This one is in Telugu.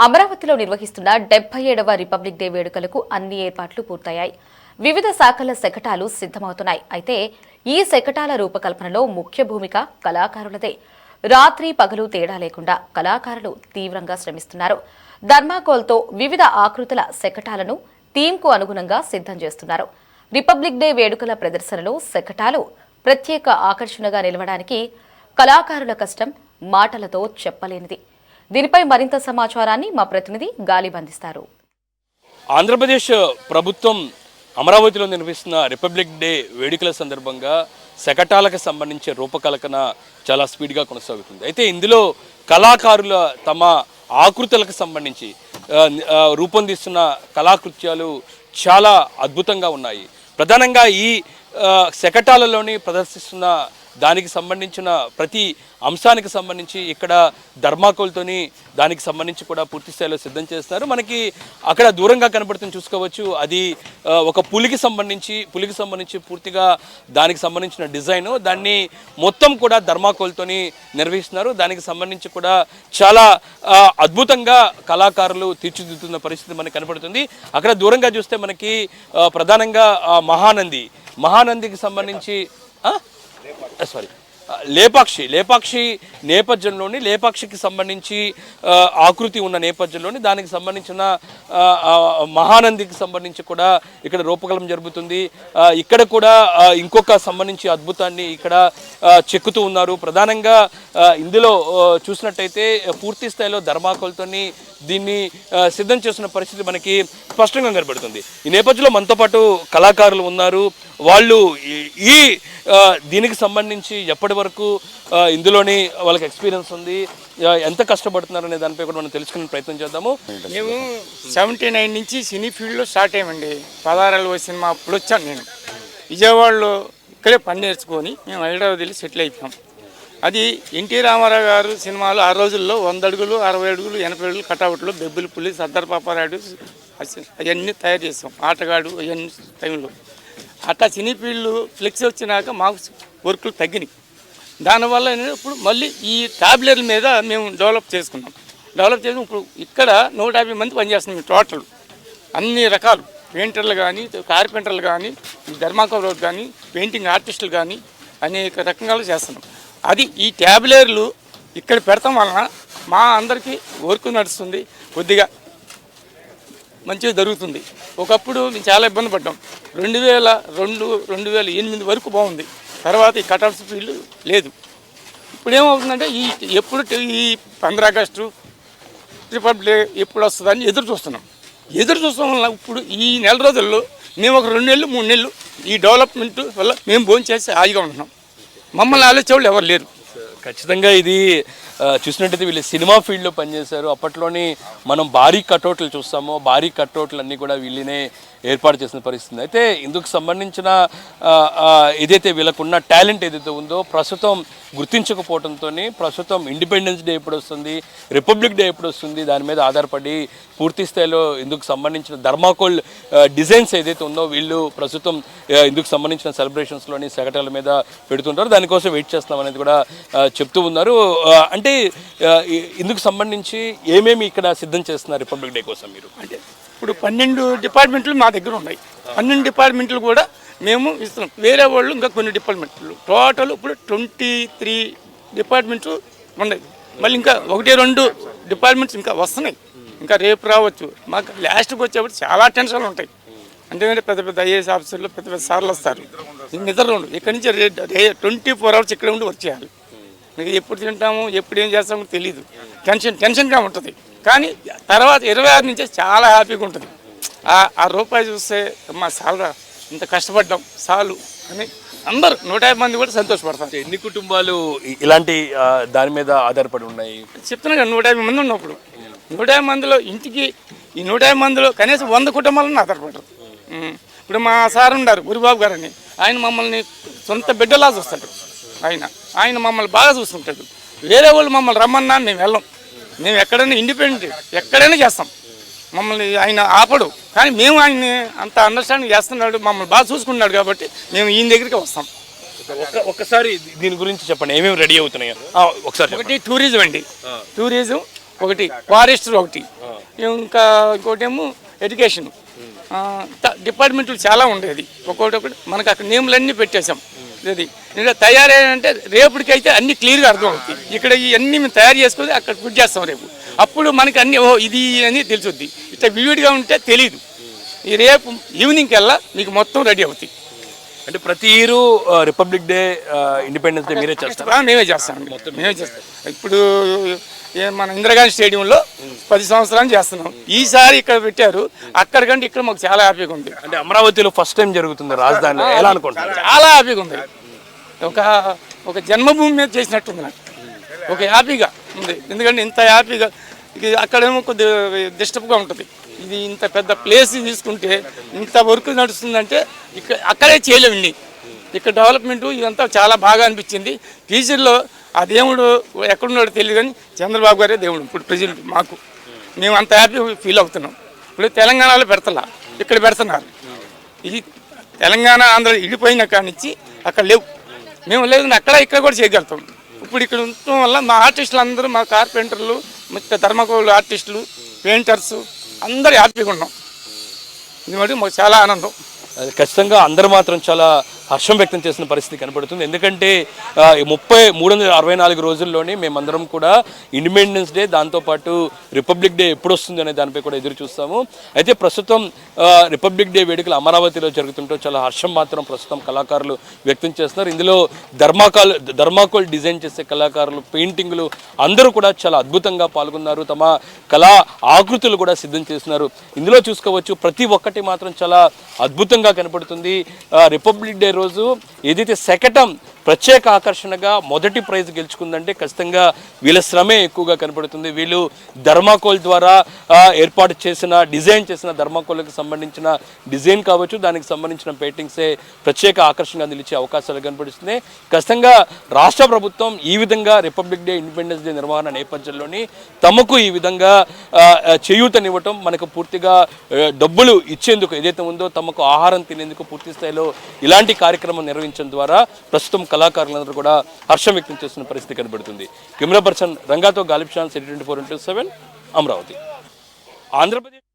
అమరావతిలో నిర్వహిస్తున్న 77వ రిపబ్లిక్ డే వేడుకలకు అన్ని ఏర్పాట్లు పూర్తయ్యాయి. వివిధ శాఖల శకటాలు సిద్ధమవుతున్నాయి. అయితే ఈ శకటాల రూపకల్పనలో ముఖ్య భూమిక కళాకారులదే. రాత్రి పగలు తేడా లేకుండా కళాకారులు తీవ్రంగా శ్రమిస్తున్నారు. ధర్మాకోల్తో వివిధ ఆకృతుల శకటాలను థీమ్కు అనుగుణంగా సిద్ధం చేస్తున్నారు. రిపబ్లిక్ డే వేడుకల ప్రదర్శనలో శకటాలు ప్రత్యేక ఆకర్షణగా నిలవడానికి కళాకారుల కష్టం మాటలతో చెప్పలేనిది. దీనిపై మరింత సమాచారాన్ని మా ప్రతినిధి గాలి బంధిస్తారు. ఆంధ్రప్రదేశ్ ప్రభుత్వం అమరావతిలో నిర్వహిస్తున్న రిపబ్లిక్ డే వేడుకల సందర్భంగా శకటాలకు సంబంధించి రూపకల్పన చాలా స్పీడ్గా కొనసాగుతుంది. అయితే ఇందులో కళాకారుల తమ ఆకృతులకు సంబంధించి రూపొందిస్తున్న కళాకృత్యాలు చాలా అద్భుతంగా ఉన్నాయి. ప్రధానంగా ఈ శకటాలలోని ప్రదర్శిస్తున్న దానికి సంబంధించిన ప్రతి అంశానికి సంబంధించి ఇక్కడ ధర్మాకోల్తోని దానికి సంబంధించి కూడా పూర్తి స్థాయిలో సిద్ధం చేస్తున్నారు. మనకి అక్కడ దూరంగా కనబడుతుంది చూసుకోవచ్చు. అది ఒక పులికి సంబంధించి పూర్తిగా దానికి సంబంధించిన డిజైన్, దాన్ని మొత్తం కూడా ధర్మాకోల్తోని నిర్వహిస్తున్నారు. దానికి సంబంధించి కూడా చాలా అద్భుతంగా కళాకారులు తీర్చిదిద్దుతున్న పరిస్థితి మనకి కనబడుతుంది. అక్కడ దూరంగా చూస్తే మనకి ప్రధానంగా మహానందికి సంబంధించి లేపాక్షి నేపథ్యంలోని లేపాక్షికి సంబంధించి ఆకృతి ఉన్న నేపథ్యంలోని దానికి సంబంధించిన మహానందికి సంబంధించి కూడా ఇక్కడ రూపకల్పన జరుగుతుంది. ఇక్కడ కూడా ఇంకొక సంబంధించి అద్భుతాన్ని ఇక్కడ చెక్కుతూ ఉన్నారు. ప్రధానంగా ఇందులో చూసినట్టయితే పూర్తి స్థాయిలో ధర్మాకోల్తోని దీన్ని సిద్ధం చేస్తున్న పరిస్థితి మనకి స్పష్టంగా కనబడుతుంది. ఈ నేపథ్యంలో మనతో పాటు కళాకారులు ఉన్నారు. వాళ్ళు ఈ దీనికి సంబంధించి ఎప్పటి వరకు ఇందులోని వాళ్ళకి ఎక్స్పీరియన్స్ ఉంది, ఎంత కష్టపడుతున్నారు అనే దానిపై కూడా మనం తెలుసుకునే ప్రయత్నం చేద్దాము. మేము 79 నుంచి సినీ ఫీల్డ్లో స్టార్ట్ అయ్యామండి. 16 సినిమా అప్పుడు వచ్చాను నేను. విజయవాడలో ఇక్కడే పని నేర్చుకొని మేము హైదరాబాద్ వెళ్ళి సెటిల్ అయిపోయాం. అది ఎన్టీ రామారావు గారు సినిమాలు ఆ రోజుల్లో 100 అడుగులు 60 అడుగులు 80 అడుగులు కటావట్లు బెబ్బులు పులి సర్దార్ పాపారాయుడు అవన్నీ తయారు చేస్తాం. ఆటగాడు అవన్నీ టైంలో అట్లా సినీ ఫీల్డ్ ఫ్లెక్స్ వచ్చినాక మాకు వర్కులు తగ్గినాయి. దానివల్ల ఇప్పుడు మళ్ళీ ఈ టాబ్లెట్ల మీద మేము డెవలప్ చేసి ఇప్పుడు ఇక్కడ 150 మంది పనిచేస్తున్నాం టోటల్. అన్ని రకాలు పెయింటర్లు కానీ, కార్పెంటర్లు కానీ, ధర్మాకోల్ కానీ, పెయింటింగ్ ఆర్టిస్టులు కానీ అనేక రకంగా చేస్తున్నాం. అది ఈ ట్యాబ్లెట్లు ఇక్కడ పెడతాం వలన మా అందరికీ వర్క్ నడుస్తుంది, కొద్దిగా మంచిగా జరుగుతుంది. ఒకప్పుడు మేము చాలా ఇబ్బంది పడ్డాం. 2002-2008 వరకు బాగుంది. తర్వాత ఈ కట్అవుట్స్ ఫీల్డ్ లేదు. ఇప్పుడు ఏమవుతుందంటే ఎప్పుడు ఈ 15 ఆగస్టు రిపబ్లిక్ డే ఎప్పుడు వస్తుందని ఎదురు చూస్తాం వల్ల ఇప్పుడు ఈ నెల రోజుల్లో మేము ఒక 2 నెలలు 3 నెలలు ఈ డెవలప్మెంట్ వల్ల మేము భోజనం చేసి హాయిగా ఉంటున్నాం. మమ్మల్ని ఆలోచించేవాళ్ళు ఎవరు లేరు. ఖచ్చితంగా ఇది చూసినట్టయితే వీళ్ళు సినిమా ఫీల్డ్లో పనిచేశారు. అప్పట్లోని మనం భారీ కటౌట్లు చూస్తామో భారీ కటౌట్లు అన్నీ కూడా వీళ్ళనే ఏర్పాటు చేసిన పరిస్థితి. అయితే ఇందుకు సంబంధించిన ఏదైతే వీళ్ళకున్న టాలెంట్ ఏదైతే ఉందో ప్రస్తుతం గుర్తించకపోవడంతో ప్రస్తుతం ఇండిపెండెన్స్ డే ఎప్పుడు వస్తుంది, రిపబ్లిక్ డే ఎప్పుడు వస్తుంది దాని మీద ఆధారపడి పూర్తి స్థాయిలో ఇందుకు సంబంధించిన ధర్మాకోల్ డిజైన్స్ ఏదైతే ఉందో వీళ్ళు ప్రస్తుతం ఇందుకు సంబంధించిన సెలబ్రేషన్స్లోని శకటాల మీద పెడుతుంటారు. దానికోసం వెయిట్ చేస్తున్నాం అనేది కూడా చెప్తూ ఉన్నారు. అంటే ఇందుకు సంబంధించి ఏమేమి ఇక్కడ సిద్ధం చేస్తున్నారు రిపబ్లిక్ డే కోసం మీరు? అంటే ఇప్పుడు 12 డిపార్ట్మెంట్లు మా దగ్గర ఉన్నాయి. 12 డిపార్ట్మెంట్లు కూడా మేము ఇస్తున్నాం. వేరే వాళ్ళు ఇంకా కొన్ని డిపార్ట్మెంట్లు టోటల్ ఇప్పుడు 23 డిపార్ట్మెంట్లు ఉన్నాయి. మళ్ళీ ఇంకా 1-2 డిపార్ట్మెంట్స్ ఇంకా వస్తున్నాయి. ఇంకా రేపు రావచ్చు. మాకు లాస్ట్కి వచ్చేప్పుడు చాలా టెన్షన్లు ఉంటాయి. ఎందుకంటే పెద్ద పెద్ద ఐఏఎస్ ఆఫీసర్లు పెద్ద పెద్ద సార్లు వస్తారు. నిద్రలో ఉండు ఇక్కడి నుంచి 24 hours ఇక్కడ ఉండి వర్క్ చేయాలి. మీకు ఎప్పుడు తింటాము ఎప్పుడు ఏం చేస్తామో తెలియదు. టెన్షన్గా ఉంటుంది. కానీ తర్వాత 26 నుంచే చాలా హ్యాపీగా ఉంటుంది. ఆ రూపాయి చూస్తే మా సాల్రా ఇంత కష్టపడ్డాం చాలు అని అందరూ 150 మంది కూడా సంతోషపడతారు. ఎన్ని కుటుంబాలు ఇలాంటి దాని మీద ఆధారపడి ఉన్నాయి? చెప్తున్నా కదా 150 మంది ఉన్నప్పుడు 150 మందిలో ఇంటికి ఈ 150 మందిలో కనీసం 100 కుటుంబాలను ఆధారపడరు. ఇప్పుడు మా సార్ ఉన్నారు గురుబాబు గారు అని, ఆయన మమ్మల్ని సొంత బిడ్డలా చూస్తాడు. ఆయన మమ్మల్ని బాగా చూస్తుంటాడు. వేరే వాళ్ళు మమ్మల్ని రమ్మన్నా మేము వెళ్ళాం. మేము ఎక్కడైనా ఇండిపెండెంట్ ఎక్కడైనా చేస్తాం. మమ్మల్ని ఆయన ఆపడు. కానీ మేము ఆయన్ని అంత అండర్స్టాండింగ్ చేస్తున్నాడు, మమ్మల్ని బాగా చూసుకున్నాడు కాబట్టి మేము ఈయన దగ్గరికి వస్తాం. ఒక్కసారి దీని గురించి చెప్పండి, ఏమేమి రెడీ అవుతున్నాయో ఒకసారి. ఒకటి టూరిజం అండి, టూరిజం ఒకటి, ఫారెస్ట్ ఒకటి, ఇంకా ఇంకోటేమో ఎడ్యుకేషన్. డిపార్ట్మెంట్లు చాలా ఉండేది, ఒక్కొక్కటి మనకు అక్కడ నేములన్నీ పెట్టేశాం. ఇది ఇంకా తయారైనంటే రేపటికైతే అన్ని క్లియర్గా అర్థం అవుతాయి. ఇక్కడ ఇవన్నీ మేము తయారు చేసుకొని అక్కడ ఫుడ్ చేస్తాం రేపు. అప్పుడు మనకి అన్ని ఇది అని తెలుసుద్ది. ఇట్లా విడివిడిగా ఉంటే తెలియదు. ఈ రేపు ఈవినింగ్ కల్లా మీకు మొత్తం రెడీ అవుతాయి. అంటే ప్రతి year republic day, independence day మీరే చేస్తారు? మేమే చేస్తామండి, మేమే చేస్తాం. ఇప్పుడు మన ఇందిరాగాంధీ స్టేడియంలో 10 సంవత్సరాలు చేస్తున్నాం. ఈసారి ఇక్కడ పెట్టారు, అక్కడికంటే ఇక్కడ మాకు చాలా హ్యాపీగా ఉంది. అంటే అమరావతిలో ఫస్ట్ టైం జరుగుతుంది రాజధానిలో, ఎలా అనుకుంటున్నారు? చాలా హ్యాపీగా ఉంది. ఒక జన్మభూమి మీద చేసినట్టుంది నాకు, ఒక హ్యాపీగా ఉంది. ఎందుకంటే ఇంత హ్యాపీగా ఇది అక్కడేమో కొద్దిగా డిస్టర్బ్గా ఉంటుంది. ఇది ఇంత పెద్ద ప్లేస్ తీసుకుంటే ఇంత వర్క్ నడుస్తుందంటే అక్కడే చేయలేము. ఇక్కడ డెవలప్మెంట్ ఇదంతా చాలా బాగా అనిపించింది. ఫ్యూచర్లో ఆ దేవుడు ఎక్కడున్నాడో తెలియదు కానీ చంద్రబాబు గారే దేవుడు ఇప్పుడు ప్రజెంట్ మాకు. మేము అంత హ్యాపీ ఫీల్ అవుతున్నాం. ఇప్పుడు తెలంగాణలో పెడతలా, ఇక్కడ పెడుతున్నారు. ఇది తెలంగాణ ఆంధ్ర ఇడిపోయిన కాడి నుంచి అక్కడ లేవు. మేము లేదు అక్కడ ఇక్కడ కూడా చేయగలుగుతాం. ఇప్పుడు ఇక్కడ ఉండటం వల్ల మా ఆర్టిస్టులు అందరూ, మా కార్పెంటర్లు, ధర్మకోళ్ళు ఆర్టిస్టులు, పెయింటర్స్ అందరూ హ్యాపీగా ఉన్నాం. ఇది మటుకు మాకు చాలా ఆనందం. ఖచ్చితంగా అందరూ మాత్రం చాలా హర్షం వ్యక్తం చేసిన పరిస్థితి కనపడుతుంది. ఎందుకంటే 364 రోజుల్లోనే మేమందరం కూడా ఇండిపెండెన్స్ డే, దాంతోపాటు రిపబ్లిక్ డే ఎప్పుడు వస్తుంది అనే దానిపై కూడా ఎదురు చూస్తాము. అయితే ప్రస్తుతం రిపబ్లిక్ డే వేడుకలు అమరావతిలో జరుగుతుంటే చాలా హర్షం మాత్రం ప్రస్తుతం కళాకారులు వ్యక్తం చేస్తున్నారు. ఇందులో ధర్మాకోల్ డిజైన్ చేసే కళాకారులు, పెయింటింగ్లు అందరూ కూడా చాలా అద్భుతంగా పాల్గొన్నారు. తమ కళా ఆకృతులు కూడా సిద్ధం చేస్తున్నారు. ఇందులో చూసుకోవచ్చు ప్రతి ఒక్కటి మాత్రం చాలా అద్భుతంగా కనపడుతుంది. రిపబ్లిక్ డే రోజు ఏదైతే శకటం ప్రత్యేక ఆకర్షణగా మొదటి ప్రైజ్ గెలుచుకుందంటే ఖచ్చితంగా వీళ్ళ శ్రమే ఎక్కువగా కనపడుతుంది. వీళ్ళు ధర్మాకోల్ ద్వారా ఏర్పాటు చేసిన, డిజైన్ చేసిన ధర్మాకోల్కి సంబంధించిన డిజైన్ కావచ్చు, దానికి సంబంధించిన పెయింటింగ్సే ప్రత్యేక ఆకర్షణగా నిలిచే అవకాశాలు కనపడుతున్నాయి. ఖచ్చితంగా రాష్ట్ర ప్రభుత్వం ఈ విధంగా రిపబ్లిక్ డే, ఇండిపెండెన్స్ డే నిర్వహణ నేపథ్యంలోని తమకు ఈ విధంగా చేయూతనివ్వటం, మనకు పూర్తిగా డబ్బులు ఇచ్చేందుకు ఏదైతే ఉందో తమకు ఆహారం తినేందుకు పూర్తి స్థాయిలో ఇలాంటి కార్యక్రమం నిర్వహించడం ద్వారా ప్రస్తుతం కళాకారులందరూ కూడా హర్షం వ్యక్తం చేస్తున్న పరిస్థితి కనబడుతుంది. కెమెరా పర్సన్ రంగాతో గాలిబ్ షాన్, City 24/7 అమరావతి. ఆంధ్రప్రదేశ్.